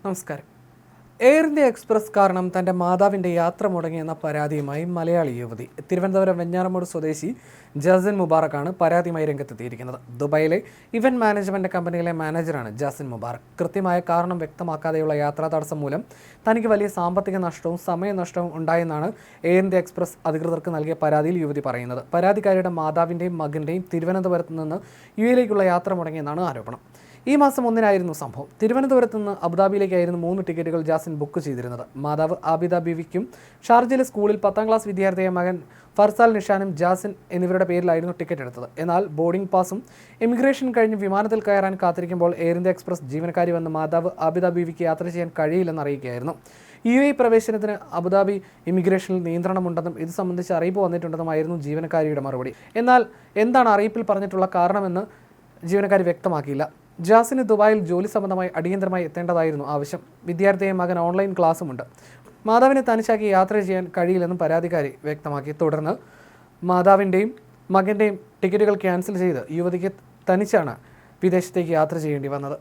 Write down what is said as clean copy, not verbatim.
നമസ്കാരം. Air India express കാരണം തൻ്റെ മാതാവിൻ്റെ യാത്ര മുടങ്ങിയെന്ന പരാതിയുമായി മലയാളി യുവതി. തിരുവനന്തപുരം വെഞ്ഞാറമൂട് സ്വദേശി ജാസിൻ മുബാറക്കാണ് പരാതിയുമായി രംഗത്തെത്തിയിരിക്കുന്നത്. ദുബായിലെ ഇവന്റ് മാനേജ്മെന്റ് കമ്പനിയിലെ മാനേജറാണ് ജാസിൻ മുബാറക്ക്. കൃത്യമായ കാരണം വ്യക്തമാക്കാതെയുള്ള യാത്രാ തടസ്സം മൂലം തനിക്ക് വലിയ സാമ്പത്തിക നഷ്ടവും സമയനഷ്ടവും ഉണ്ടായെന്നാണ് എയർ ഇന്ത്യ എക്സ്പ്രസ് അധികൃതർക്ക് നൽകിയ പരാതിയിൽ യുവതി പറയുന്നത്. പരാതിക്കാരിയുടെ മാതാവിൻ്റെയും മകൻ്റെയും തിരുവനന്തപുരത്ത് നിന്ന് യുഎയിലേക്കുള്ള യാത്ര മുടങ്ങിയെന്നാണ് ആരോപണം. ഈ മാസം 1-നായിരുന്നു സംഭവം. തിരുവനന്തപുരത്ത് നിന്ന് അബുദാബിയിലേക്കായിരുന്നു 3 ടിക്കറ്റുകൾ ജാസിൻ ബുക്ക് ചെയ്തിരുന്നത്. മാതാവ് ആബിദ ബീവിക്കും ഷാർജയിലെ സ്കൂളിൽ 10ാം ക്ലാസ് വിദ്യാർത്ഥിയായ മകൻ ഫർസാൽ നിഷാനും ജാസിൻ എന്നിവരുടെ പേരിലായിരുന്നു ടിക്കറ്റ് എടുത്തത്. എന്നാൽ ബോർഡിംഗ് പാസും ഇമിഗ്രേഷൻ കഴിഞ്ഞ് വിമാനത്തിൽ കയറാൻ കാത്തിരിക്കുമ്പോൾ എയർ ഇന്ത്യ എക്സ്പ്രസ് ജീവനക്കാരി വന്ന് മാതാവ് ആബിദ ബീവിക്ക് യാത്ര ചെയ്യാൻ കഴിയില്ലെന്ന് അറിയിക്കുകയായിരുന്നു. UAE പ്രവേശനത്തിന് അബുദാബി ഇമിഗ്രേഷനിൽ നിയന്ത്രണമുണ്ടെന്നും ഇത് സംബന്ധിച്ച് അറിയിപ്പ് വന്നിട്ടുണ്ടെന്നുമായിരുന്നു ജീവനക്കാരിയുടെ മറുപടി. എന്നാൽ എന്താണ് അറിയിപ്പിൽ പറഞ്ഞിട്ടുള്ള കാരണമെന്ന് ജീവനക്കാരി വ്യക്തമാക്കിയില്ല. ജാസിന് ദുബായിൽ ജോലി സംബന്ധമായി അടിയന്തരമായി എത്തേണ്ടതായിരുന്നു ആവശ്യം. വിദ്യാർത്ഥിയെ മകൻ ഓൺലൈൻ ക്ലാസ്സുമുണ്ട്. മാതാവിനെ തനിച്ചാക്കി യാത്ര ചെയ്യാൻ കഴിയില്ലെന്നും പരാതിക്കാരി വ്യക്തമാക്കി. തുടർന്ന് മാതാവിൻ്റെയും മകൻ്റെയും ടിക്കറ്റുകൾ ക്യാൻസൽ ചെയ്ത് യുവതിക്ക് തനിച്ചാണ് വിദേശത്തേക്ക് യാത്ര ചെയ്യേണ്ടി വന്നത്.